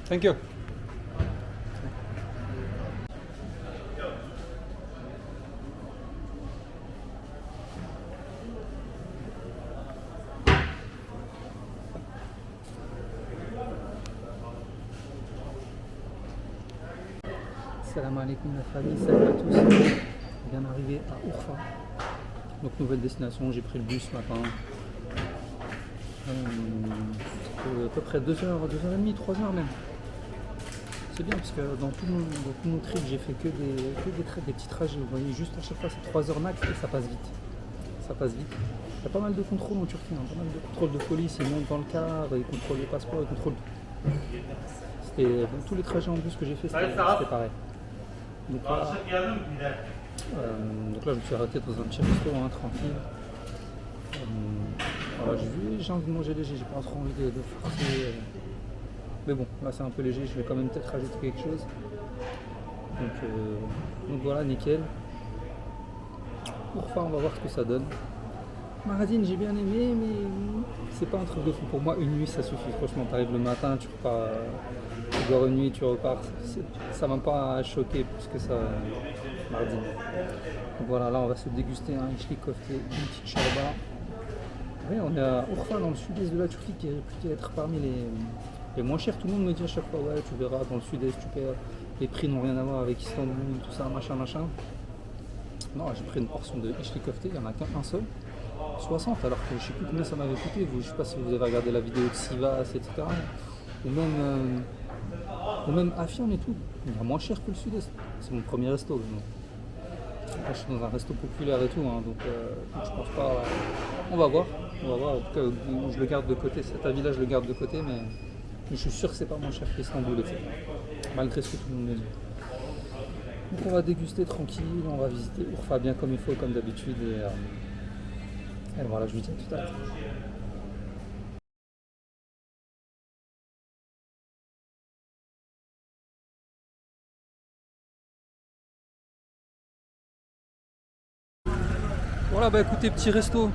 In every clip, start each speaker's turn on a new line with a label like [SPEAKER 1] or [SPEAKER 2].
[SPEAKER 1] Thank you. Salam alaikum la famille, salut à tous. On vient d'arriver à Urfa. Donc nouvelle destination, j'ai pris le bus ce matin. À peu près 2h, 2h30, 3h même. C'est bien parce que dans tout mon trip j'ai fait que des petits trajets. Vous voyez, juste à chaque fois c'est 3h max et ça passe vite. Ça passe vite. Il y a pas mal de contrôles en Turquie, hein, pas mal de contrôles de police, ils montent dans le car, ils contrôlent les passeports, ils contrôlent tout. C'était, dans tous les trajets en bus que j'ai fait, c'était pareil. Donc là, je me suis arrêté dans un petit restaurant hein, tranquille. Voilà, j'ai envie de manger léger, j'ai pas trop envie de forcer. Mais bon, là c'est un peu léger, je vais quand même peut-être rajouter quelque chose. Donc voilà, nickel. Urfa, on va voir ce que ça donne. Maradine, j'ai bien aimé, mais c'est pas un truc de fou. Pour moi, une nuit ça suffit. Franchement, t'arrives le matin, tu repars, tu dors une nuit, tu repars. Ça m'a pas choqué plus que ça, Maradine. Donc voilà, là on va se déguster un içli kofte, une petite chorba. Oui, on est à Urfa, dans le sud-est de la Turquie, qui est réputé être parmi les moins chers. Tout le monde me dit à chaque fois, ouais, tu verras, dans le sud-est, tu paies, les prix n'ont rien à voir avec Istanbul, tout ça, machin. Non, j'ai pris une portion de içli kofte, il n'y en a qu'un seul. 60, alors que je ne sais plus combien ça m'avait coûté. Je ne sais pas si vous avez regardé la vidéo de Sivas, etc. Ou même Afian et tout. Il y a moins cher que le sud-est. C'est mon premier resto. Là, je suis dans un resto populaire et tout, hein, donc je pense pas. On va voir. En tout cas, je le garde de côté. Cet avis-là, je le garde de côté, mais je suis sûr que c'est pas moins cher qu'Istanbul, etc. Malgré ce que tout le monde me dit. Donc on va déguster tranquille, on va visiter Urfa bien comme il faut, comme d'habitude. Et voilà, je vous dis à tout à l'heure. Voilà, bah écoutez, petit resto,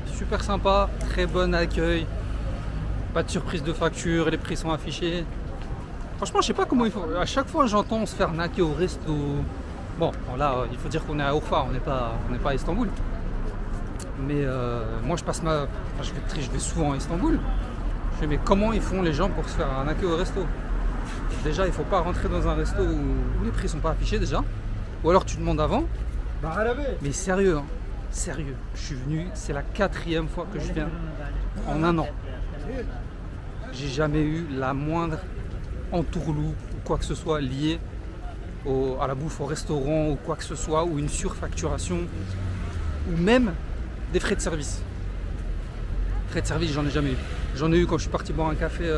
[SPEAKER 1] super sympa, très bon accueil, pas de surprise de facture, les prix sont affichés. Franchement, je sais pas comment il faut. À chaque fois, j'entends se faire arnaquer au resto. Bon, là, il faut dire qu'on est à Urfa, on n'est pas à Istanbul. Mais moi, je vais souvent à Istanbul. Je fais, mais comment ils font les gens pour se faire arnaquer au resto? Déjà, il faut pas rentrer dans un resto où les prix sont pas affichés déjà. Ou alors tu demandes avant. Mais sérieux, hein, sérieux. Je suis venu, c'est la 4e fois que je viens en un an. J'ai jamais eu la moindre entourloupe ou quoi que ce soit lié à la bouffe au restaurant ou quoi que ce soit, ou une surfacturation, ou même des frais de service. Frais de service, j'en ai jamais eu. J'en ai eu quand je suis parti boire un café,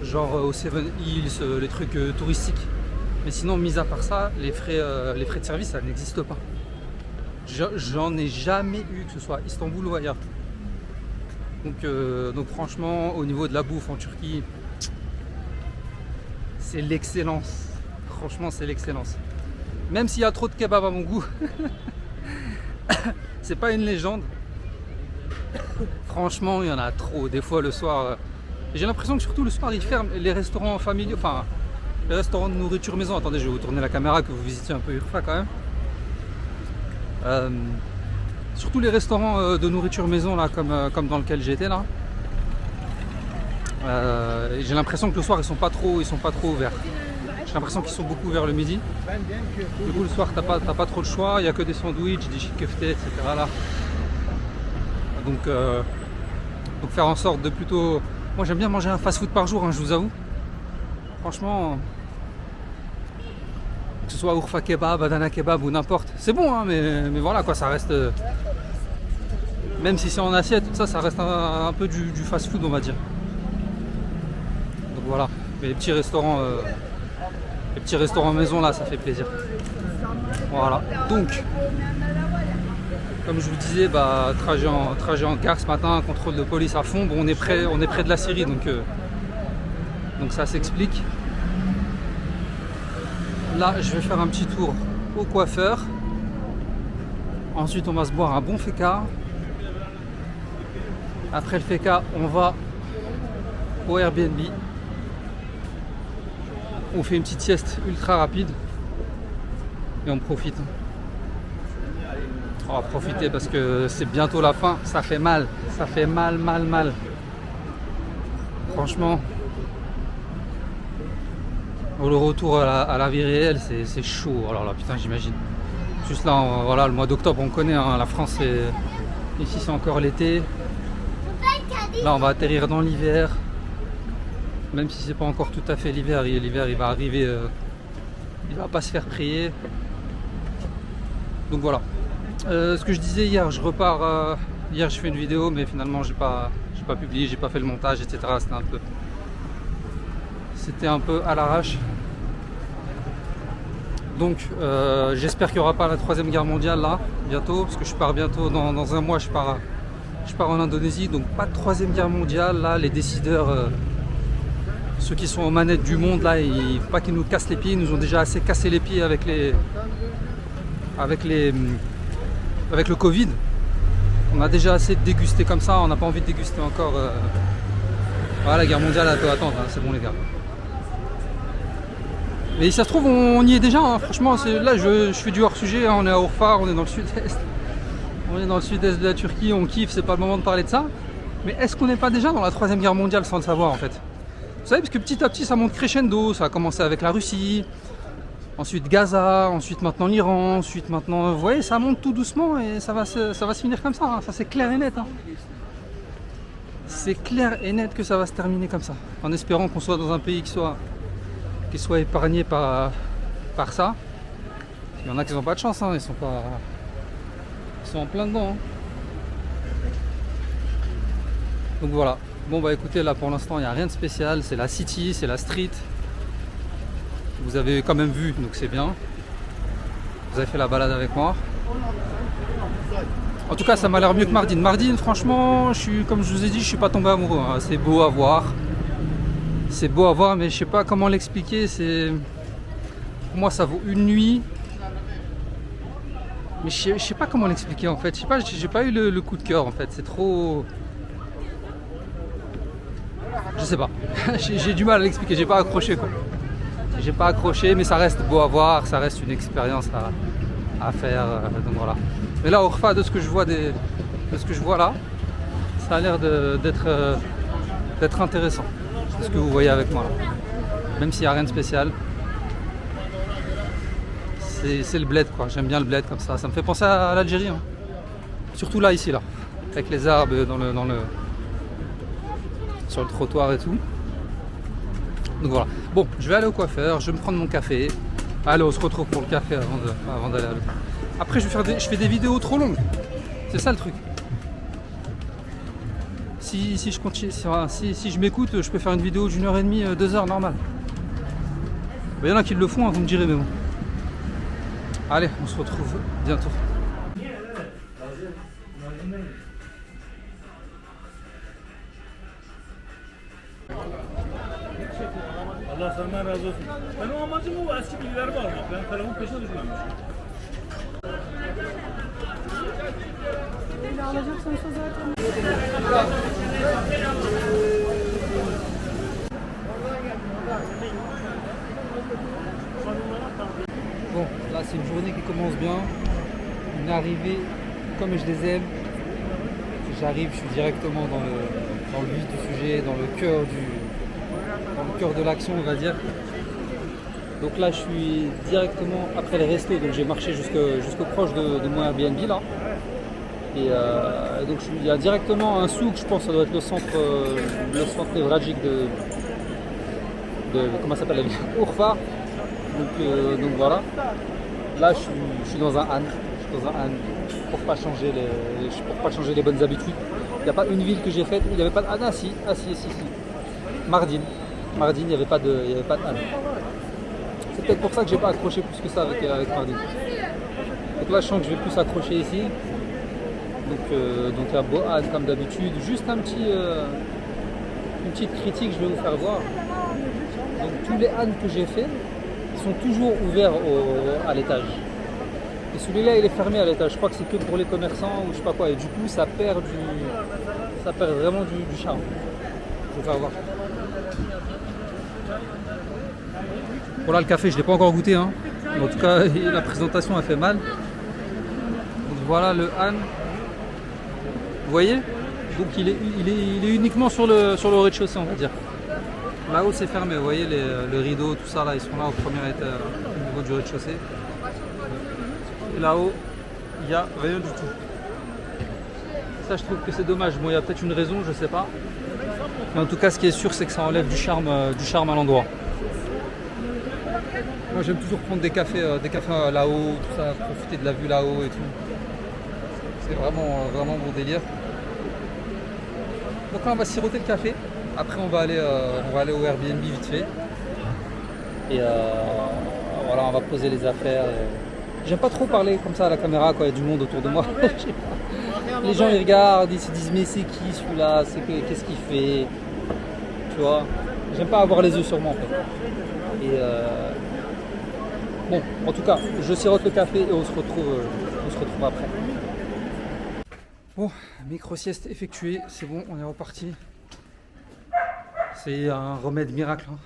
[SPEAKER 1] genre au Seven Hills, les trucs touristiques. Mais sinon, mis à part ça, les frais de service, ça n'existe pas. J'en ai jamais eu, que ce soit à Istanbul ou ailleurs. Donc franchement, au niveau de la bouffe en Turquie, c'est l'excellence. Franchement, c'est l'excellence. Même s'il y a trop de kebab à mon goût, c'est pas une légende. Franchement, il y en a trop. Des fois, le soir, j'ai l'impression que surtout le soir, ils ferment les restaurants familiaux, enfin, les restaurants de nourriture maison. Attendez, je vais vous tourner la caméra, que vous visitiez un peu Urfa quand même. Surtout les restaurants de nourriture maison, là, comme dans lequel j'étais là. J'ai l'impression que le soir, ils sont pas trop ouverts. J'ai l'impression qu'ils sont beaucoup vers le midi. Du coup, le soir, t'as pas trop de choix. Il n'y a que des sandwichs, des chickeftés, etc. Là. Donc faire en sorte de plutôt... Moi, j'aime bien manger un fast-food par jour, hein, je vous avoue. Franchement, que ce soit Urfa Kebab, Adana Kebab ou n'importe. C'est bon, hein, mais voilà, quoi, ça reste... Même si c'est en assiette, tout ça, ça reste un peu du fast-food, on va dire. Donc voilà, mais les petits restaurants maison, là, ça fait plaisir. Voilà, donc... Comme je vous disais, bah, trajet en car ce matin, contrôle de police à fond. Bon, on est près de la Syrie, donc ça s'explique. Là, je vais faire un petit tour au coiffeur. Ensuite, on va se boire un bon feka. Après le feka, on va au Airbnb. on fait une petite sieste ultra rapide et on profite. On va profiter parce que c'est bientôt la fin, ça fait mal, mal. Franchement, le retour à la vie réelle, c'est chaud. Alors là, putain, j'imagine. Juste là, voilà, le mois d'octobre, on connaît, hein, la France, ici c'est encore l'été. Là, on va atterrir dans l'hiver. Même si c'est pas encore tout à fait l'hiver, l'hiver il va arriver, il va pas se faire prier. Donc voilà. Ce que je disais hier, je repars. Hier, je fais une vidéo, mais finalement, j'ai pas publié, j'ai pas fait le montage, etc. C'était un peu à l'arrache. Donc, j'espère qu'il n'y aura pas la troisième guerre mondiale là, bientôt, parce que je pars bientôt dans un mois. Je pars en Indonésie, donc pas de troisième guerre mondiale. Là, les décideurs, ceux qui sont aux manettes du monde, là, il ne faut pas qu'ils nous cassent les pieds. Ils nous ont déjà assez cassé les pieds avec le Covid. On a déjà assez dégusté comme ça, on n'a pas envie de déguster encore. Voilà, la guerre mondiale, elle peut attendre, hein, c'est bon les gars. Mais si ça se trouve, on y est déjà, hein. Franchement, là je fais du hors-sujet, hein. On est à Urfa, on est dans le sud-est. On est dans le sud-est de la Turquie, on kiffe, c'est pas le moment de parler de ça. Mais est-ce qu'on n'est pas déjà dans la troisième guerre mondiale sans le savoir en fait? Vous savez, parce que petit à petit ça monte crescendo, ça a commencé avec la Russie. Ensuite Gaza, ensuite maintenant l'Iran, ensuite maintenant... Vous voyez, ça monte tout doucement et ça va se finir comme ça, hein. Ça c'est clair et net. Hein. C'est clair et net que ça va se terminer comme ça. En espérant qu'on soit dans un pays qui soit épargné par ça. Il y en a qui n'ont pas de chance, hein. Ils sont en plein dedans. Hein. Donc voilà. Bon bah écoutez, là pour l'instant il n'y a rien de spécial. C'est la city, c'est la street. Vous avez quand même vu, donc c'est bien. Vous avez fait la balade avec moi. En tout cas, ça m'a l'air mieux que Mardin. Mardin, franchement, comme je vous ai dit, je suis pas tombé amoureux. Hein. C'est beau à voir. C'est beau à voir, mais je sais pas comment l'expliquer. Pour moi, ça vaut une nuit. Mais je sais pas comment l'expliquer en fait. Je sais pas, j'ai pas eu le coup de cœur en fait. C'est trop. Je sais pas. J'ai du mal à l'expliquer. J'ai pas accroché quoi. J'ai pas accroché, mais ça reste beau à voir, ça reste une expérience à faire, donc voilà. Mais là, au Urfa, de ce que je vois là, ça a l'air d'être intéressant. C'est ce que vous voyez avec moi là. Même s'il n'y a rien de spécial, c'est le bled quoi. J'aime bien le bled comme ça. Ça me fait penser à l'Algérie, hein. Surtout là, ici là, avec les arbres sur le trottoir et tout. Donc voilà. Bon, je vais aller au coiffeur, je vais me prendre mon café. Allez, on se retrouve pour le café avant d'aller à l'hôtel. Après, je fais des vidéos trop longues. C'est ça le truc. Si je continue, si je m'écoute, je peux faire une vidéo d'1h30, 2h normal. Il y en a qui le font, hein, vous me direz, mais bon. Allez, on se retrouve bientôt.
[SPEAKER 2] Allah senden razı olsun. Benim amacım o eski bilgilerimi almak. Ben telefon peşine düşmemişim.
[SPEAKER 3] Öyle alacaksansa zaten.
[SPEAKER 1] Bon, là c'est une journée qui commence bien. Une arrivée comme je les aime. J'arrive, je suis directement dans le vif du sujet, dans le cœur de l'action, on va dire. Donc là, je suis directement après le resto, donc j'ai marché jusqu'au proche de mon Airbnb là. Et donc il y a directement un souk, je pense que ça doit être le centre névralgique de comment ça s'appelle la ville, Urfa. Donc voilà. Là, je suis dans un han. Pour pas changer les bonnes habitudes. Il n'y a pas une ville que j'ai faite où il n'y avait pas de han. Ah si. Mardin, il n'y avait pas de han. C'est peut-être pour ça que j'ai pas accroché plus que ça avec Mardin. Donc là, je sens que je vais plus accrocher ici. Donc un beau han comme d'habitude. Juste une petite critique, je vais vous faire voir. Donc tous les han que j'ai fait sont toujours ouverts à l'étage. Et celui-là, il est fermé à l'étage. Je crois que c'est que pour les commerçants ou je sais pas quoi. Et du coup, ça perd vraiment du charme. Je vais faire voir. Voilà, le café, je ne l'ai pas encore goûté. Hein. Mais en tout cas, la présentation a fait mal. Donc voilà le Han. Vous voyez? Donc il est uniquement sur le rez-de-chaussée, on va dire. Là-haut c'est fermé, vous voyez le rideau, tout ça là, ils sont là au premier étage, au niveau du rez-de-chaussée. Et là-haut, il n'y a rien du tout. Ça je trouve que c'est dommage. Bon, il y a peut-être une raison, je sais pas. Mais en tout cas, ce qui est sûr, c'est que ça enlève du charme à l'endroit. Moi j'aime toujours prendre des cafés là-haut, tout ça, profiter de la vue là-haut et tout. C'est vraiment mon délire. Donc là on va siroter le café. Après on va aller au Airbnb vite fait. Et voilà, on va poser les affaires. J'aime pas trop parler comme ça à la caméra quand il y a du monde autour de moi. Les gens ils regardent, ils se disent mais c'est qui celui-là, qu'est-ce qu'il fait, tu vois. J'aime pas avoir les yeux sur moi en fait. Et bon, en tout cas, je sirote le café et on se retrouve après. Bon, micro-sieste effectuée, c'est bon, on est reparti. C'est un remède miracle. Hein.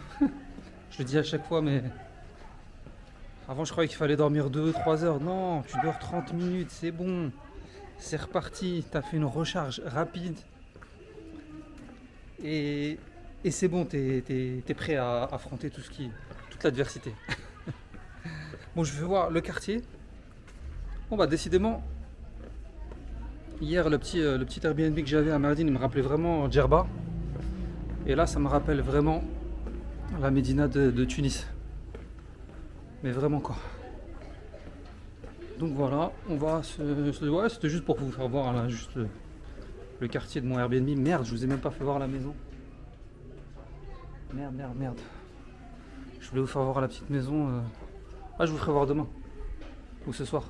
[SPEAKER 1] Je le dis à chaque fois, mais avant je croyais qu'il fallait dormir 2-3 heures. Non, tu dors 30 minutes, c'est bon. C'est reparti, tu as fait une recharge rapide. Et c'est bon, tu es prêt à affronter toute l'adversité. Bon, je vais voir le quartier. Bon bah décidément, hier le petit Airbnb que j'avais à Mardin, il me rappelait vraiment Djerba. Et là ça me rappelle vraiment la Médina de Tunis. Mais vraiment quoi. Donc voilà, on va ouais, c'était juste pour vous faire voir là, juste le quartier de mon Airbnb. Merde, je vous ai même pas fait voir la maison. Merde. Je voulais vous faire voir la petite maison. Ah, je vous ferai voir demain. Ou ce soir.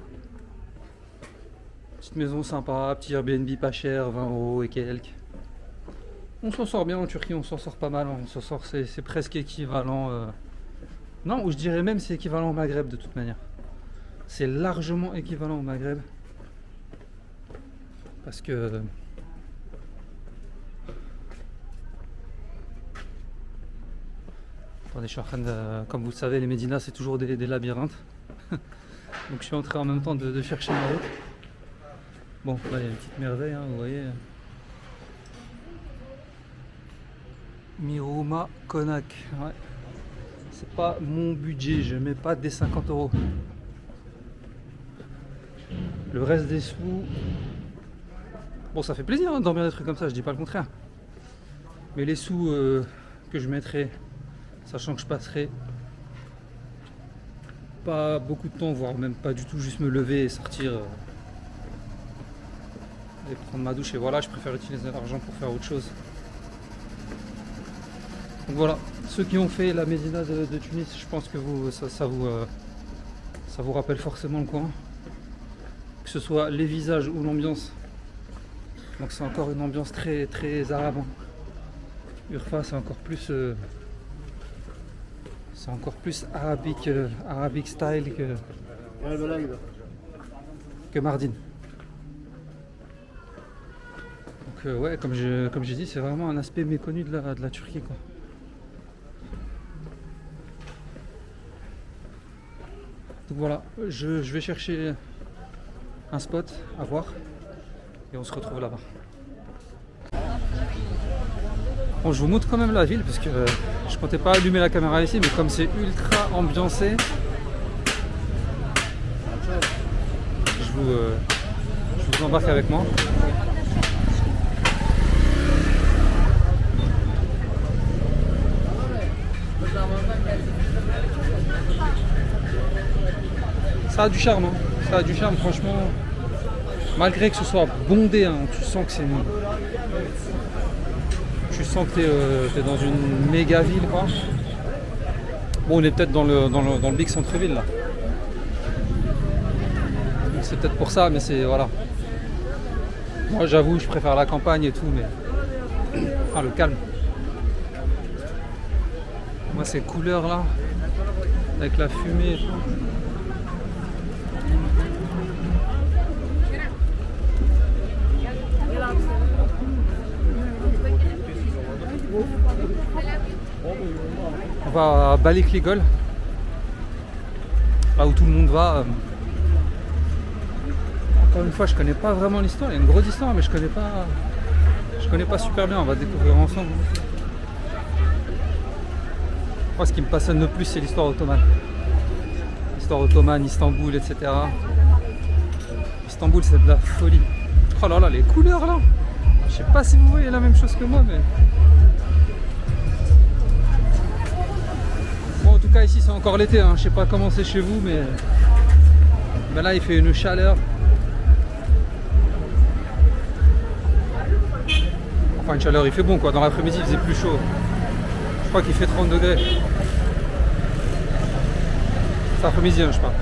[SPEAKER 1] Petite maison sympa, petit Airbnb pas cher, 20 € et quelques. On s'en sort bien en Turquie, on s'en sort pas mal. On s'en sort, c'est presque équivalent. Non, ou je dirais même c'est équivalent au Maghreb de toute manière. C'est largement équivalent au Maghreb. Parce que attendez, je suis en train de, comme vous le savez, les médinas c'est toujours des labyrinthes. Donc je suis en train en même temps de chercher ma route. Bon, là il y a une petite merveille, hein, vous voyez. Miruma Konak. Ouais. C'est pas mon budget, je mets pas des 50 €. Le reste des sous. Bon, ça fait plaisir hein, de dormir des trucs comme ça, je dis pas le contraire. Mais les sous que je mettrai, sachant que je passerai pas beaucoup de temps, voire même pas du tout, juste me lever et sortir et prendre ma douche, et voilà, je préfère utiliser l'argent pour faire autre chose. Donc voilà, ceux qui ont fait la Médina de Tunis, je pense que ça vous rappelle forcément le coin, que ce soit les visages ou l'ambiance. Donc c'est encore une ambiance très très arabe. Urfa c'est encore plus arabic style que Mardin. Donc ouais, comme j'ai dit, c'est vraiment un aspect méconnu de la Turquie quoi. Donc voilà, je vais chercher un spot à voir et on se retrouve là-bas. Bon, je vous montre quand même la ville parce que je comptais pas allumer la caméra ici, mais comme c'est ultra ambiancé, je vous embarque avec moi. Ça a du charme, hein. Ça a du charme franchement. Malgré que ce soit bondé, hein, tu sens que c'est une... Tu sens que t'es dans une méga ville quoi. Bon, on est peut-être dans le big centre-ville là. C'est peut-être pour ça, mais c'est voilà. Moi j'avoue, je préfère la campagne et tout, mais ah, le calme. Moi ces couleurs là, avec la fumée et tout. On va à Balıklıgöl, là où tout le monde va. Encore une fois, je connais pas vraiment l'histoire. Il y a une grosse histoire, mais je connais pas super bien. On va découvrir ensemble. Moi, ce qui me passionne le plus, c'est l'histoire ottomane. L'histoire ottomane, Istanbul, etc. Istanbul, c'est de la folie. Oh là là, les couleurs là. Je sais pas si vous voyez la même chose que moi, mais... Bon, en tout cas, ici, c'est encore l'été. Hein. Je sais pas comment c'est chez vous, mais là, il fait une chaleur. Enfin, une chaleur, il fait bon, quoi. Dans l'après-midi, il faisait plus chaud. Je crois qu'il fait 30 degrés. C'est après-midi, hein, je parle.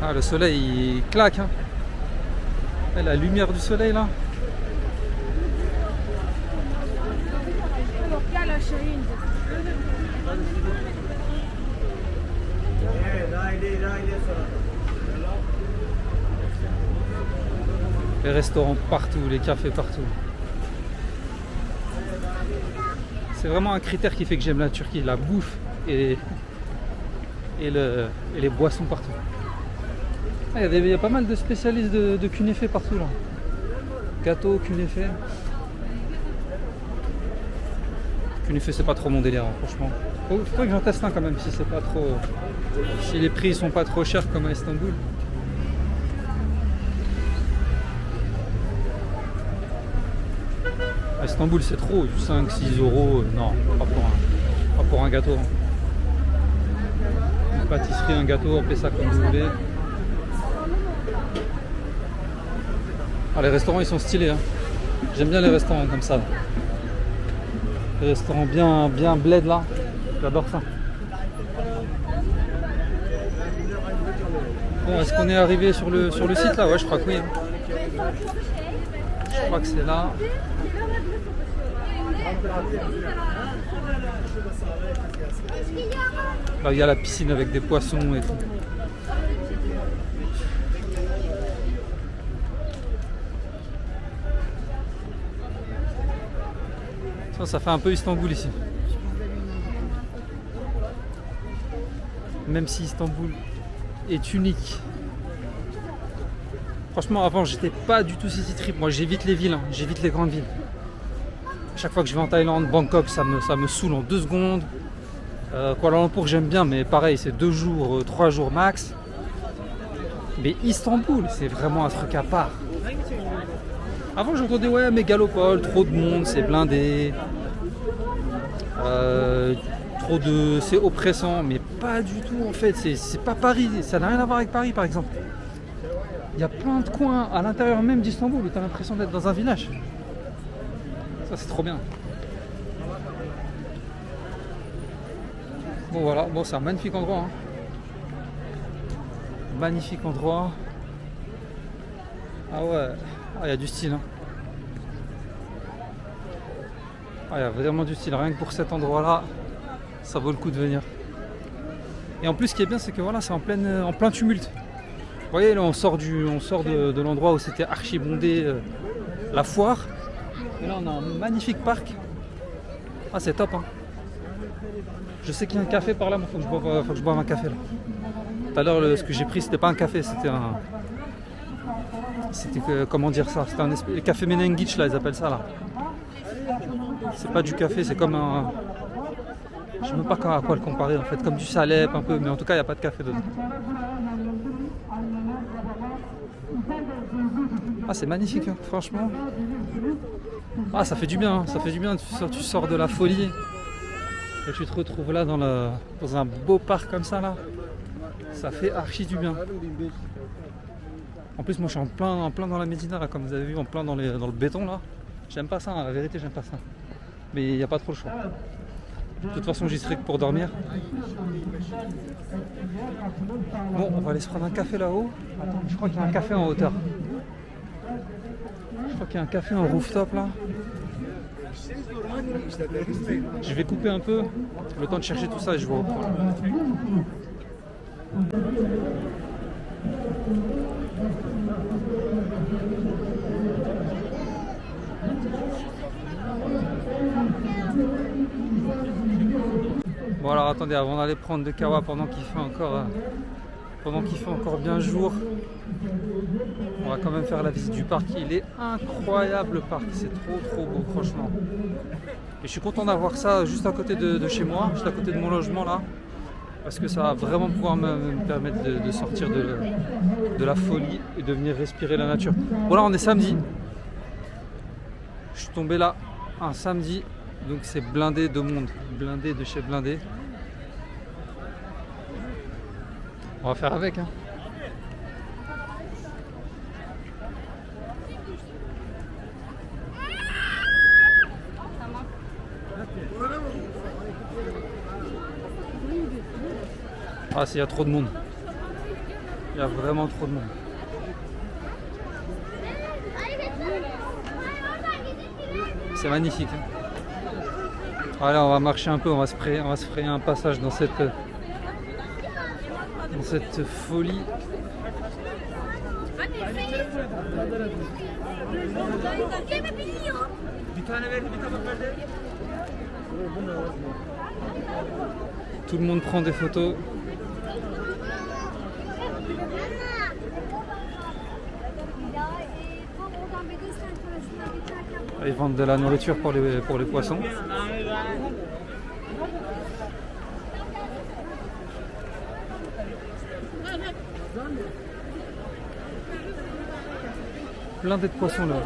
[SPEAKER 1] Ah, le soleil, il claque. Hein. Et la lumière du soleil, là. Les restaurants partout, les cafés partout. C'est vraiment un critère qui fait que j'aime la Turquie, la bouffe et les boissons partout. Ah, il y a pas mal de spécialistes de kunefe partout là. Gâteau, kunefe. Kunefe, c'est pas trop mon délire, hein, franchement. Faudrait que j'en teste un quand même, si c'est pas trop. Si les prix sont pas trop chers comme à Istanbul. À Istanbul, c'est trop, 5-6 euros. Non, pas pour un gâteau. Hein. Une pâtisserie, un gâteau, appelez ça comme vous voulez. Ah, les restaurants, ils sont stylés. Hein. J'aime bien les restaurants comme ça. Les restaurants bien bled là. J'adore ça. Bon, est-ce qu'on est arrivé sur le site là? Ouais, je crois que oui. Hein. Je crois que c'est là. Là, il y a la piscine avec des poissons et tout. Ça fait un peu Istanbul ici. Même si Istanbul est unique. Franchement, avant, j'étais pas du tout city trip. Moi, j'évite les villes, hein. J'évite les grandes villes. Chaque fois que je vais en Thaïlande, Bangkok, ça me saoule en 2 secondes. Kuala Lumpur, j'aime bien, mais pareil, c'est 2 jours, 3 jours max. Mais Istanbul, c'est vraiment un truc à part. Avant, j'entendais, ouais, mégalopole, trop de monde, c'est blindé. C'est oppressant, mais pas du tout en fait. C'est pas Paris, ça n'a rien à voir avec Paris par exemple. Il y a plein de coins à l'intérieur même d'Istanbul où tu as l'impression d'être dans un village. Ça, c'est trop bien. Bon, voilà, bon, c'est un magnifique endroit. Hein. Magnifique endroit. Ah ouais, il y a du style. Hein. Ah, il y a vraiment du style. Rien que pour cet endroit-là, ça vaut le coup de venir. Et en plus, ce qui est bien, c'est que voilà, c'est en plein tumulte. Vous voyez, là, on sort de l'endroit où c'était archi bondé, la foire. Et là, on a un magnifique parc. Ah, c'est top. Hein. Je sais qu'il y a un café par là, mais il faut que je boive un café là. Tout à l'heure, ce que j'ai pris, c'était pas un café, c'était un. C'était comment dire ça? C'était le café Menengiç là, ils appellent ça là. C'est pas du café, c'est comme un. Je sais même pas à quoi le comparer en fait, comme du Salep un peu, mais en tout cas il n'y a pas de café dedans. Ah, c'est magnifique, hein, franchement. Ah, ça fait du bien, hein, ça fait du bien. Tu sors de la folie et tu te retrouves là dans un beau parc comme ça là. Ça fait archi du bien. En plus, moi je suis en plein dans la Médina là, comme vous avez vu, en plein dans le béton là. J'aime pas ça, hein, la vérité, j'aime pas ça. Mais il n'y a pas trop le choix. De toute façon, j'y serai que pour dormir. Bon, on va aller se prendre un café là-haut. Attends, je crois qu'il y a un café en hauteur. Je crois qu'il y a un café en rooftop là. Je vais couper un peu, le temps de chercher tout ça et je vous reprends. Bon alors attendez, avant d'aller prendre de Kawa pendant qu'il fait encore bien jour, on va quand même faire la visite du parc. Il est incroyable le parc, c'est trop beau franchement. Et je suis content d'avoir ça juste à côté de chez moi, juste à côté de mon logement là, parce que ça va vraiment pouvoir me permettre de sortir de la folie et de venir respirer la nature. Bon là on est samedi, je suis tombé là un samedi, donc c'est blindé de monde, blindé de chez blindé. On va faire avec hein. Ah s'il y a trop de monde. Il y a vraiment trop de monde. C'est magnifique. Hein. Voilà, on va marcher un peu, on va se frayer un passage dans cette folie. Tout le monde prend des photos. Ils vendent de la nourriture pour les poissons. Plein de poissons là.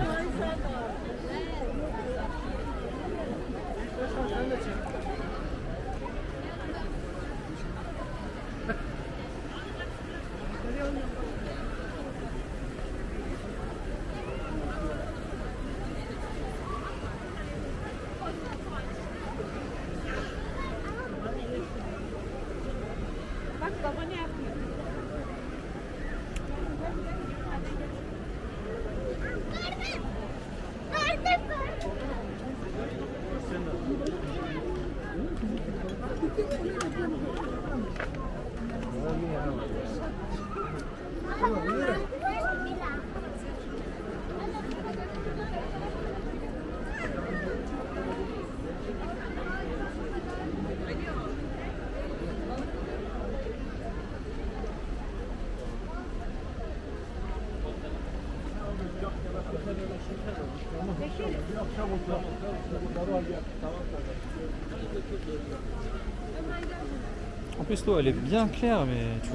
[SPEAKER 1] En plus l'eau elle est bien claire, mais tu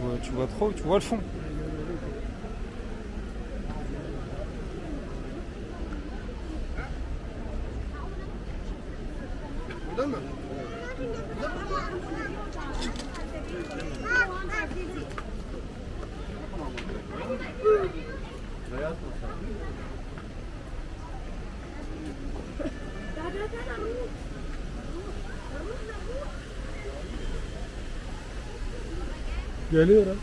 [SPEAKER 1] vois le fond.
[SPEAKER 2] Geliyor ha.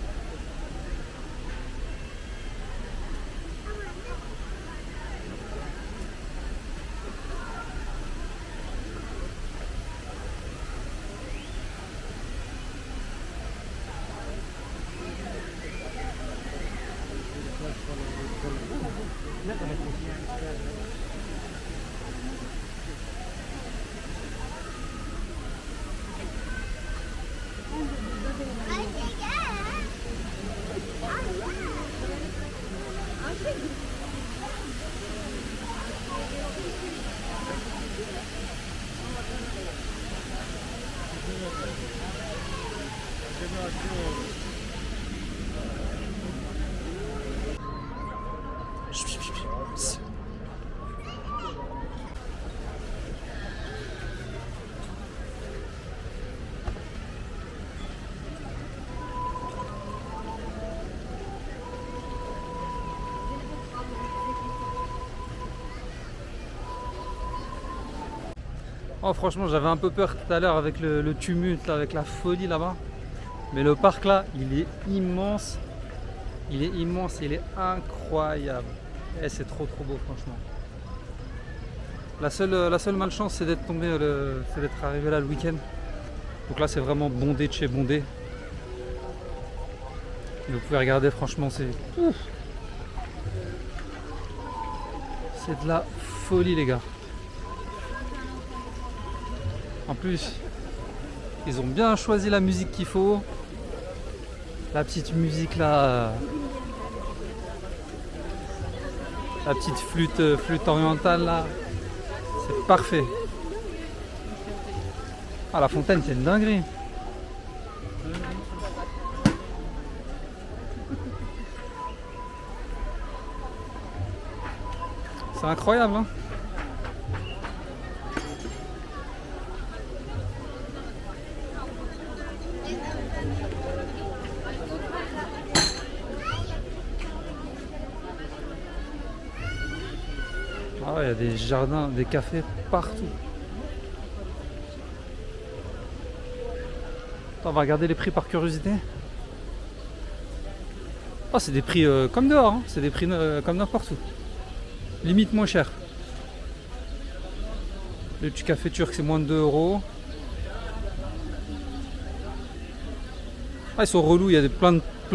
[SPEAKER 1] Oh, franchement, j'avais un peu peur tout à l'heure avec le tumulte, avec la folie là-bas. Mais le parc là, il est immense. Il est immense, il est incroyable. Et c'est trop beau, franchement. La seule malchance, c'est d'être tombé, c'est d'être arrivé là le week-end. Donc là, c'est vraiment bondé de chez bondé. Et vous pouvez regarder, franchement, c'est de la folie, les gars. En plus, ils ont bien choisi la musique qu'il faut. La petite musique là. La petite flûte orientale là. C'est parfait. Ah, la fontaine, c'est une dinguerie. C'est incroyable, hein. Ah ouais, il y a des jardins, des cafés partout. Attends, on va regarder les prix par curiosité. Oh, c'est des prix comme dehors, hein. C'est des prix comme n'importe où. Limite moins cher. Le petit café turc, c'est moins de 2 euros. Ah, ils sont relous, il y a plein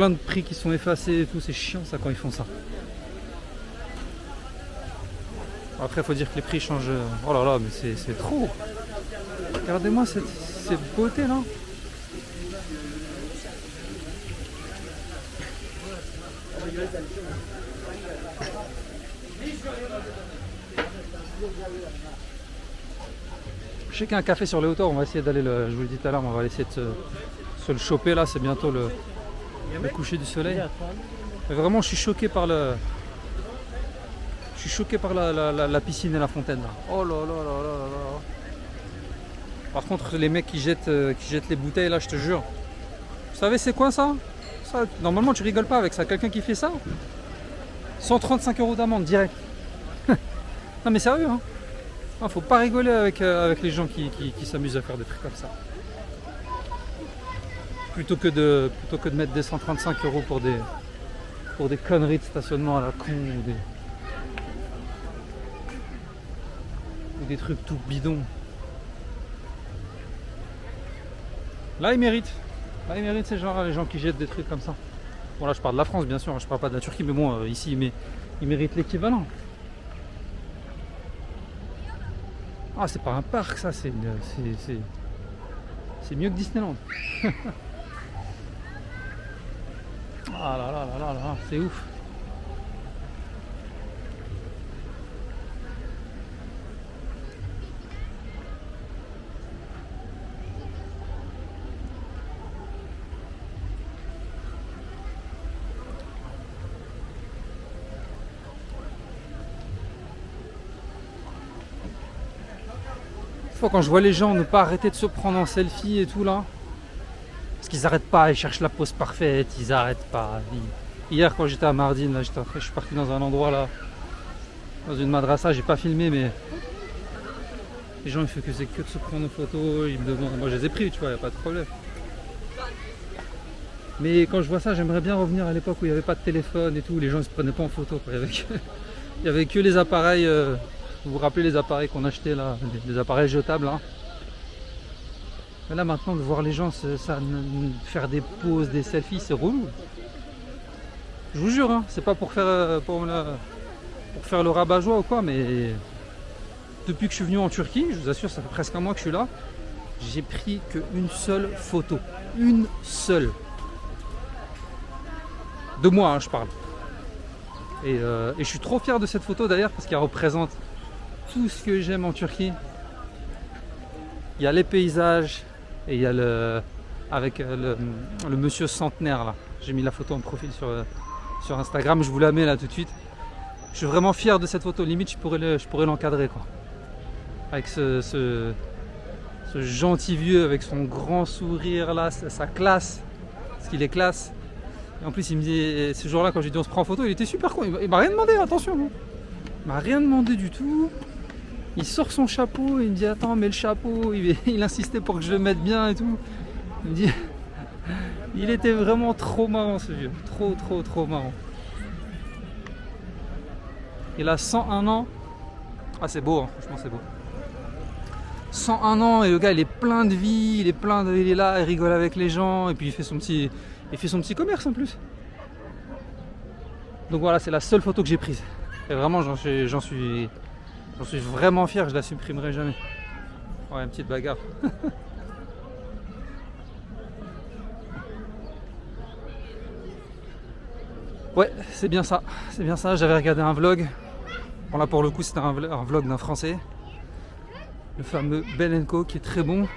[SPEAKER 1] de prix qui sont effacés et tout. C'est chiant ça quand ils font ça. Après, il faut dire que les prix changent. Oh là là, mais c'est trop. Regardez-moi cette beauté là. Je sais qu'il y a un café sur les hauteurs, on va essayer d'aller, je vous l'ai dit tout à l'heure, on va essayer de se le choper là, c'est bientôt le coucher du soleil. Mais vraiment, je suis choqué par la piscine et la fontaine là. Oh là là là là là là. Par contre, les mecs qui jettent les bouteilles là, je te jure. Vous savez c'est quoi ça? Ça, normalement tu rigoles pas avec ça. Quelqu'un qui fait ça, 135 € d'amende direct. Non mais sérieux, hein. Ah, faut pas rigoler avec les gens qui s'amusent à faire des trucs comme ça. Plutôt que de mettre des 135 € pour des conneries de stationnement à la con ou des trucs tout bidons. Là ils méritent. Là ils méritent ces gens-là, les gens qui jettent des trucs comme ça. Bon là je parle de la France bien sûr, je parle pas de la Turquie, mais bon ici ils méritent l'équivalent. Ah, c'est pas un parc, ça, c'est mieux que Disneyland. Ah là là là là là, c'est ouf. Quand je vois les gens ne pas arrêter de se prendre en selfie et tout là, parce qu'ils arrêtent pas, ils cherchent la pose parfaite, ils arrêtent pas. Hier quand j'étais à Mardin, là, je suis parti dans un endroit là, dans une madrasa, j'ai pas filmé mais les gens ils font que de se prendre en photo, ils me demandent, moi je les ai pris tu vois, y a pas de problème. Mais quand je vois ça, j'aimerais bien revenir à l'époque où il n'y avait pas de téléphone et tout, les gens ils se prenaient pas en photo quoi. Il y avait que les appareils. Vous vous rappelez les appareils qu'on achetait là, les appareils jetables là. Mais là maintenant de voir les gens faire des poses, des selfies, c'est relou. Je vous jure, hein, c'est pas pour faire le rabat-joie ou quoi, mais depuis que je suis venu en Turquie, je vous assure, ça fait presque un mois que je suis là, j'ai pris qu'une seule photo. Une seule. De moi, hein, je parle. Et je suis trop fier de cette photo d'ailleurs parce qu'elle représente tout ce que j'aime en Turquie. Il y a les paysages et il y a le monsieur centenaire là. J'ai mis la photo en profil sur Instagram, je vous la mets là tout de suite. Je suis vraiment fier de cette photo, limite je pourrais l'encadrer quoi. Avec ce gentil vieux avec son grand sourire là, sa classe, parce qu'il est classe. Et en plus il me dit, ce jour là quand j'ai dit on se prend en photo, il était super con, il m'a rien demandé, attention. Non. Il m'a rien demandé du tout. Il sort son chapeau, il me dit attends mets le chapeau, il insistait pour que je le mette bien et tout. Il me dit, il était vraiment trop marrant ce vieux, trop marrant. Il a 101 ans, ah c'est beau hein, franchement c'est beau. 101 ans et le gars il est plein de vie, il est là, il rigole avec les gens et puis il fait son petit commerce en plus. Donc voilà, c'est la seule photo que j'ai prise. Et vraiment j'en suis vraiment fier, je la supprimerai jamais. Ouais, une petite bagarre. Ouais, c'est bien ça. C'est bien ça. J'avais regardé un vlog. Bon, là, pour le coup, c'était un vlog d'un Français. Le fameux Ben & Co qui est très bon.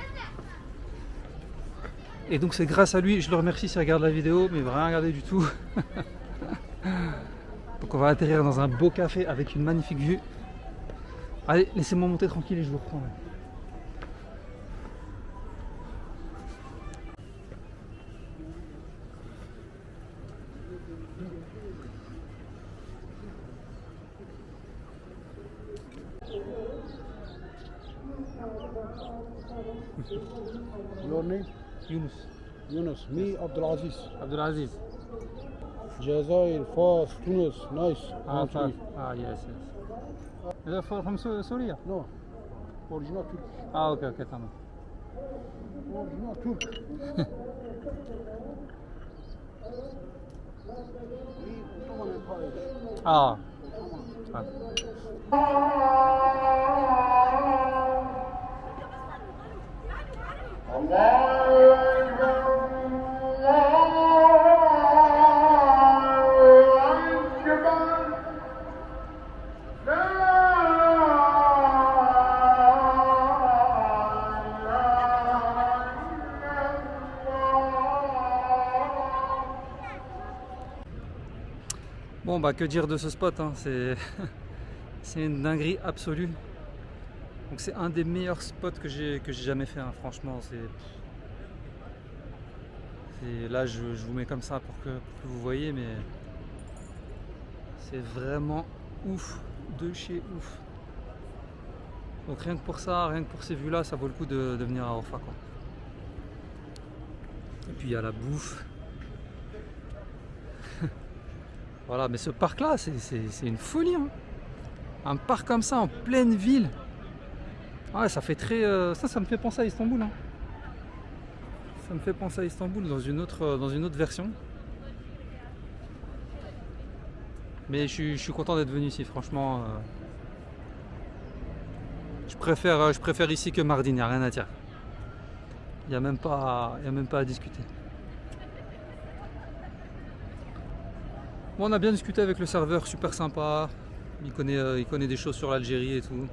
[SPEAKER 1] Et donc, c'est grâce à lui. Je le remercie s'il regarde la vidéo, mais il va rien regarder du tout. Donc, on va atterrir dans un beau café avec une magnifique vue. Allez, laissez-moi monter tranquille et je vous reprends.
[SPEAKER 3] Your name?
[SPEAKER 1] Younous.
[SPEAKER 3] Yunus. Me, Abdulaziz.
[SPEAKER 1] Abdelaziz.
[SPEAKER 3] Jazair, Fas, Tunis. Nice. Country.
[SPEAKER 1] Yes. You're from Syria?
[SPEAKER 3] No. Original Turk.
[SPEAKER 1] Okay, tamam.
[SPEAKER 3] Original Turk. We Ottoman Empire.
[SPEAKER 1] Bon bah que dire de ce spot, hein, c'est une dinguerie absolue. Donc c'est un des meilleurs spots que j'ai jamais fait, hein, franchement. Là je vous mets comme ça pour que vous voyez, mais c'est vraiment ouf de chez ouf. Donc rien que pour ça, rien que pour ces vues là, ça vaut le coup de venir à Orfa, quoi. Et puis il y a la bouffe. Voilà, mais ce parc là c'est une folie, hein. Un parc comme ça en pleine ville. Ouais, ça fait très. Ça me fait penser à Istanbul, hein. Ça me fait penser à Istanbul dans une autre version. Mais je suis content d'être venu ici, franchement. Je préfère ici que Mardin, il n'y a rien à dire. Il n'y a même pas à discuter. Bon, on a bien discuté avec le serveur, super sympa. Il connaît des choses sur l'Algérie et tout.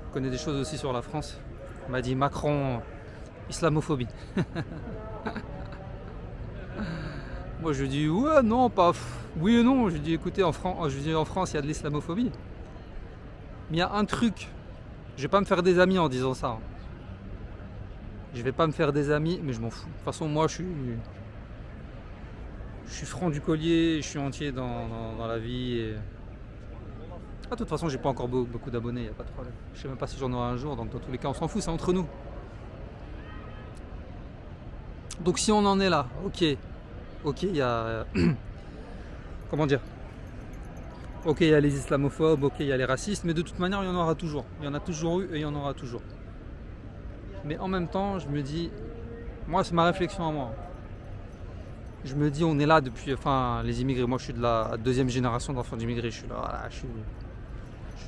[SPEAKER 1] Il connaît des choses aussi sur la France. Il m'a dit Macron, islamophobie. Moi je lui dis ouais, non, pas oui et non. Je lui dis écoutez, en France il y a de l'islamophobie. Mais il y a un truc, je vais pas me faire des amis en disant ça. Je vais pas me faire des amis, mais je m'en fous. De toute façon, moi je suis franc du collier, je suis entier dans la vie. Et... Ah, de toute façon, j'ai pas encore beaucoup d'abonnés, il n'y a pas de problème. Je sais même pas si j'en aurai un jour, donc dans tous les cas, on s'en fout, c'est entre nous. Donc si on en est là, ok, il y a... Comment dire? Ok, il y a les islamophobes, ok, il y a les racistes, mais de toute manière, il y en aura toujours. Il y en a toujours eu et il y en aura toujours. Mais en même temps, je me dis, moi c'est ma réflexion à moi. Je me dis, on est là depuis, enfin les immigrés, moi je suis de la deuxième génération d'enfants d'immigrés, je suis là, voilà, je suis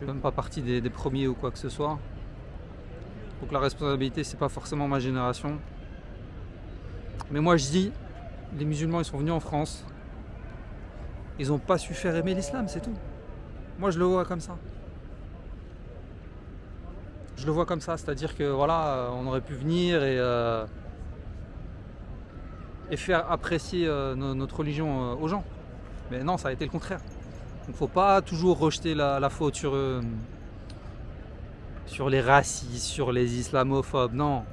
[SPEAKER 1] même pas partie des premiers ou quoi que ce soit. Donc la responsabilité, c'est pas forcément ma génération. Mais moi je dis, les musulmans ils sont venus en France, ils n'ont pas su faire aimer l'islam, c'est tout. Moi je le vois comme ça. Je le vois comme ça, c'est-à-dire que voilà, on aurait pu venir et faire apprécier notre religion aux gens. Mais non, ça a été le contraire. Donc faut pas toujours rejeter la faute sur les racistes, sur les islamophobes. Non.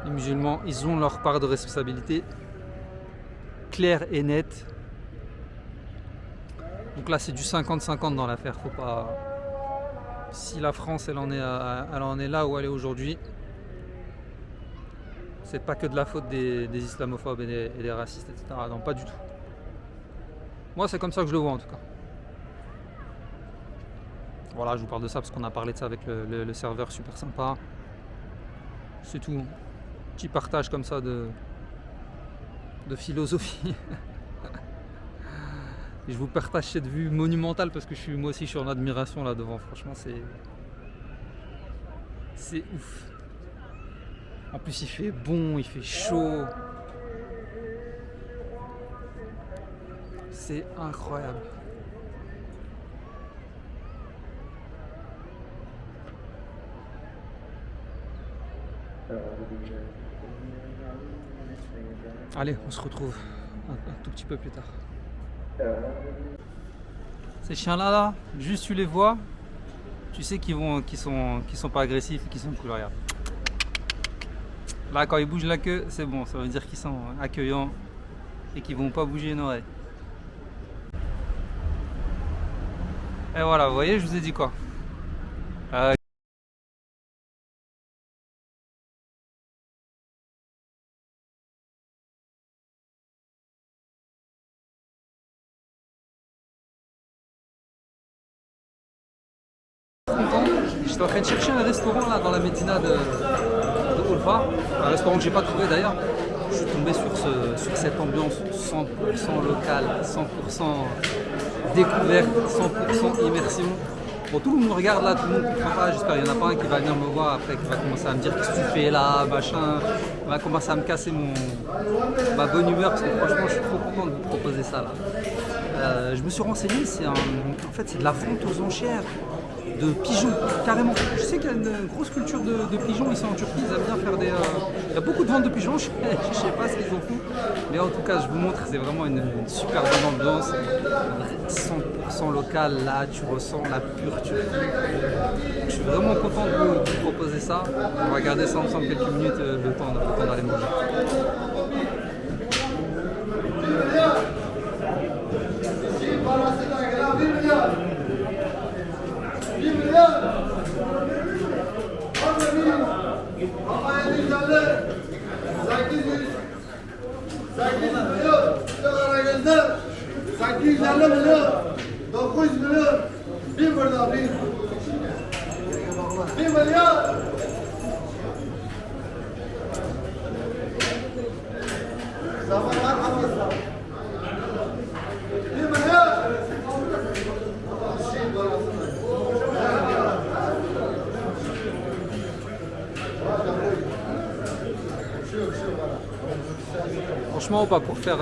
[SPEAKER 1] Les musulmans, ils ont leur part de responsabilité claire et nette. Donc là, c'est du 50-50 dans l'affaire. Faut pas... Si la France, elle en est là où elle est aujourd'hui, c'est pas que de la faute des islamophobes et des racistes, etc. Non, pas du tout. Moi, c'est comme ça que je le vois en tout cas. Voilà, je vous parle de ça parce qu'on a parlé de ça avec le serveur super sympa. C'est tout. Petit partage comme ça de philosophie. Et je vous partage cette vue monumentale parce que moi aussi je suis en admiration là devant. Franchement, c'est ouf. En plus, il fait bon, il fait chaud. C'est incroyable. Allez, on se retrouve un tout petit peu plus tard. Ces chiens-là, là, juste tu les vois, tu sais qu'ils sont pas agressifs et qu'ils sont cool. Regarde. Là, quand ils bougent la queue, c'est bon, ça veut dire qu'ils sont accueillants et qu'ils vont pas bouger une oreille. Et voilà, vous voyez, je vous ai dit quoi. J'étais en train de chercher un restaurant là dans la Médina de Ulfa, un restaurant que j'ai pas trouvé d'ailleurs. Je suis tombé sur cette ambiance 100% locale, 100% découverte, 100% immersion. Bon, tout le monde me regarde là, tout le monde comprend pas, j'espère qu'il n'y en a pas un qui va venir me voir après, qui va commencer à me dire qu'est-ce que tu fais là, machin, il va commencer à me casser ma bonne humeur parce que franchement je suis trop content de vous proposer ça là. Je me suis renseigné, en fait c'est de la vente aux enchères de pigeons, carrément. Je sais qu'il y a une grosse culture de pigeons ici en Turquie, ils aiment bien faire il y a beaucoup de ventes de pigeons, je sais pas ce qu'ils en font, mais en tout cas je vous montre, c'est vraiment une super bonne ambiance, 100% local, là tu ressens la pure Turquie. Je suis vraiment content de vous proposer ça, on va garder ça ensemble quelques minutes, le temps d'aller manger. Franchement, pas pour faire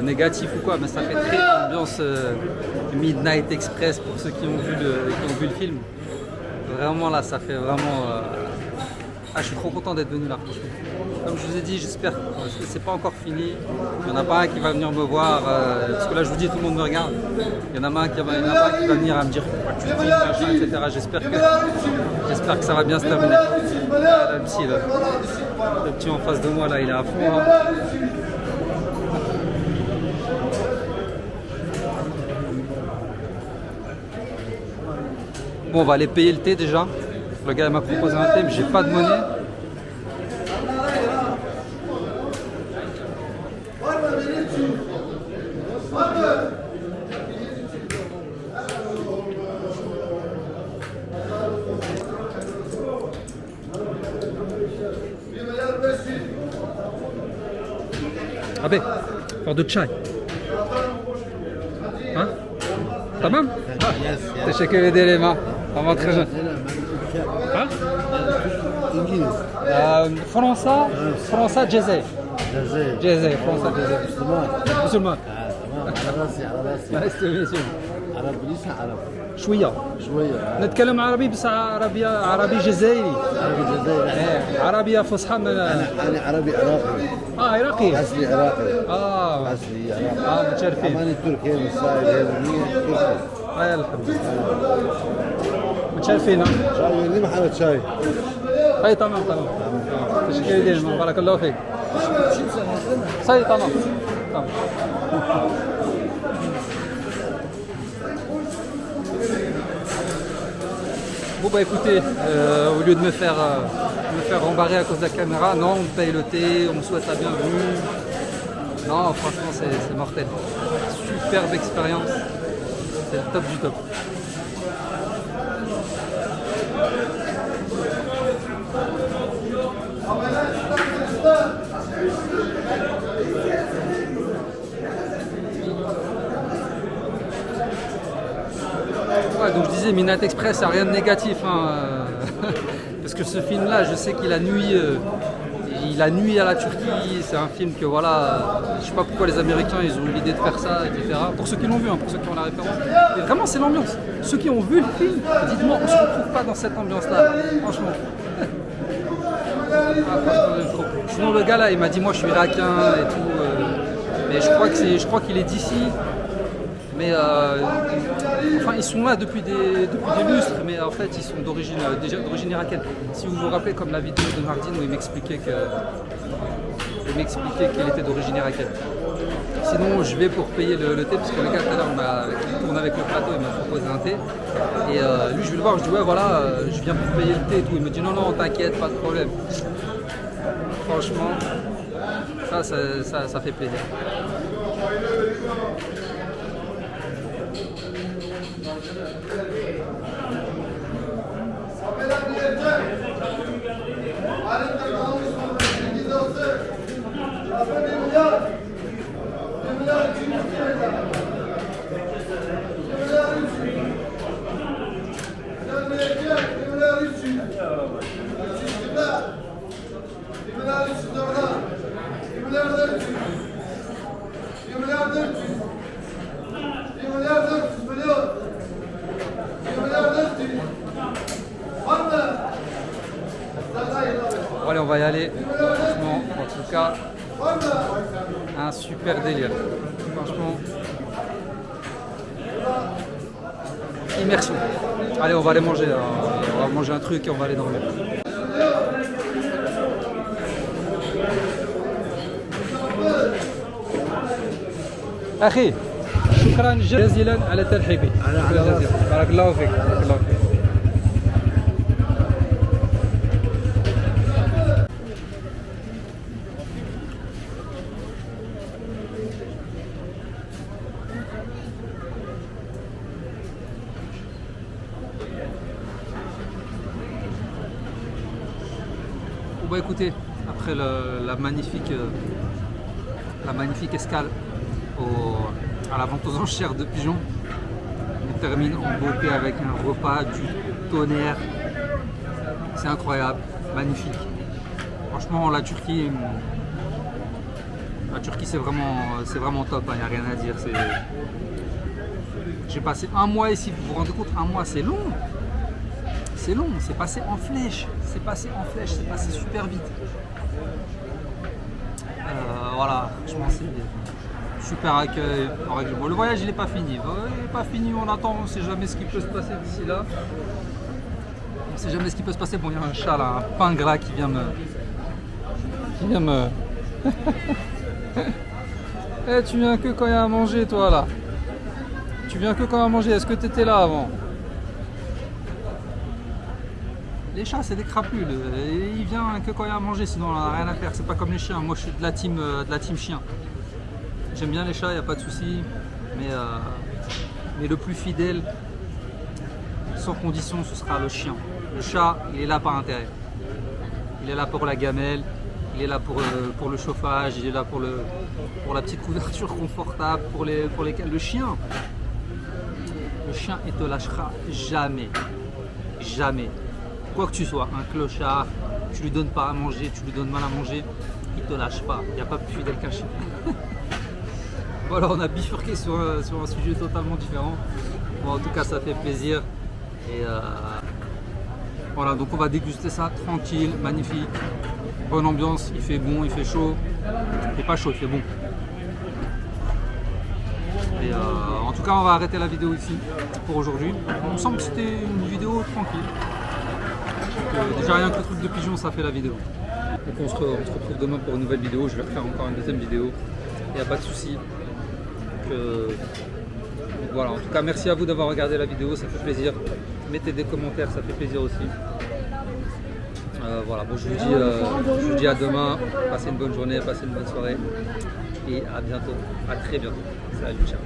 [SPEAKER 1] négatif ou quoi, mais ça fait très ambiance Midnight Express pour ceux qui ont vu le film. Vraiment là, ça fait vraiment... je suis trop content d'être venu là, franchement. Comme je vous ai dit, j'espère que c'est pas encore fini. Il n'y en a pas un qui va venir me voir, parce que là je vous dis, tout le monde me regarde. Il y en a pas un qui va venir à me dire pourquoi tu filmes, machin, etc. J'espère que ça va bien se terminer. Le petit en face de moi là, il est à fond. Hein. Bon, on va aller payer le thé déjà. Le gars m'a proposé un thé, mais j'ai pas de monnaie. Abi, faire de chai. Hein? Tamam? Teşekkür ederim ha. Tamam, très bien. Hein? Fransa, Cezayir. Cezayir, Fransa, Cezayir. Müslüman.
[SPEAKER 3] على
[SPEAKER 1] İstemiyorsun.
[SPEAKER 3] عربي ليس عرب
[SPEAKER 1] شوية.
[SPEAKER 3] شويه
[SPEAKER 1] نتكلم عربي بس عربي جزائري.
[SPEAKER 3] عربي جزائري.
[SPEAKER 1] عربية فصحى من
[SPEAKER 3] انا عربي عراقي
[SPEAKER 1] عراقي.
[SPEAKER 3] اصلي عراقي
[SPEAKER 1] اه
[SPEAKER 3] اصلي عراقي
[SPEAKER 1] متشرفين.
[SPEAKER 3] اماني تركيا من الصايد اليمنيه تركي
[SPEAKER 1] الحمد لله. متشرفين.
[SPEAKER 3] شاي لي محل شاي
[SPEAKER 1] اي تمام. تشكيل ديالنا بارك الله فيك. صاي تمام. Bon bah écoutez, au lieu de me faire rembarrer à cause de la caméra, non, on paye le thé, on me souhaite la bienvenue. Non, franchement c'est mortel. Superbe expérience. C'est le top du top. donc je disais, Midnight Express, il n'y a rien de négatif. Hein, parce que ce film-là, je sais qu'il a nui. Il a nui à la Turquie, c'est un film que voilà, je sais pas pourquoi les Américains ils ont eu l'idée de faire ça, etc. Pour ceux qui l'ont vu, hein, pour ceux qui ont la référence. Mais vraiment c'est l'ambiance. Ceux qui ont vu le film, dites-moi, on se retrouve pas dans cette ambiance-là, franchement. Sinon le gars là, il m'a dit moi je suis irakien et tout, mais je crois qu'il est d'ici. Mais enfin ils sont là depuis des lustres, mais en fait ils sont d'origine irakienne. Si vous vous rappelez comme la vidéo de Mardin où il m'expliquait qu'il était d'origine irakienne. Sinon je vais pour payer le thé parce que le gars tout à l'heure il tourne avec le plateau, il m'a proposé un thé. Et lui je vais le voir, je dis ouais voilà je viens pour payer le thé et tout. Il me dit non t'inquiète, pas de problème. Franchement ça fait plaisir. Bon, allez, on va y aller. Franchement, en tout cas, un super délire. Franchement, immersion. Allez, on va aller manger. On va manger un truc et on va aller dormir. أخي شكرا جزيلا على ترحيبي. بارك الله فيك. بارك الله فيك. Bon bah écoutez, après la magnifique escale à la vente aux enchères de pigeons, on termine en beauté avec un repas du tonnerre. C'est incroyable, magnifique. Franchement la Turquie c'est vraiment top, il n'y a rien à dire. J'ai passé un mois ici, vous vous rendez compte, un mois c'est long. C'est long, c'est passé en flèche, c'est passé super vite. Voilà, franchement c'est super accueil. Bon, le voyage il n'est pas fini, on attend, on ne sait jamais ce qui peut se passer d'ici là. On ne sait jamais ce qui peut se passer. Bon, il y a un chat là, un pingrat qui vient me... Eh, tu viens que quand il y a à manger toi là. Tu viens que quand il y a à manger, est-ce que tu étais là avant? Les chats c'est des crapules, il vient que quand il y a à manger, sinon on n'a rien à faire, c'est pas comme les chiens. Moi je suis de la team chien. J'aime bien les chats, il n'y a pas de souci, mais le plus fidèle, sans condition, ce sera le chien. Le chat, il est là par intérêt. Il est là pour la gamelle, il est là pour le chauffage, il est là pour la petite couverture confortable, pour lesquels le chien, il te lâchera jamais, jamais. Quoi que tu sois, un clochard, tu lui donnes pas à manger, tu lui donnes mal à manger, il te lâche pas. Il n'y a pas plus fidèle qu'un chien. Voilà, on a bifurqué sur un sujet totalement différent. Bon, en tout cas, ça fait plaisir. Et voilà, donc on va déguster ça tranquille, magnifique. Bonne ambiance, il fait bon, il fait chaud. Il fait pas chaud, il fait bon. Et en tout cas, on va arrêter la vidéo ici pour aujourd'hui. Il me semble que c'était une vidéo tranquille. Déjà rien que le truc de pigeon ça fait la vidéo. Donc on se retrouve demain pour une nouvelle vidéo, je vais refaire encore une deuxième vidéo, il n'y a pas de souci. Donc voilà, en tout cas merci à vous d'avoir regardé la vidéo, ça fait plaisir. Mettez des commentaires, ça fait plaisir aussi. Voilà, bon je vous dis à demain, passez une bonne journée, passez une bonne soirée et à bientôt, à très bientôt. Salut, ciao.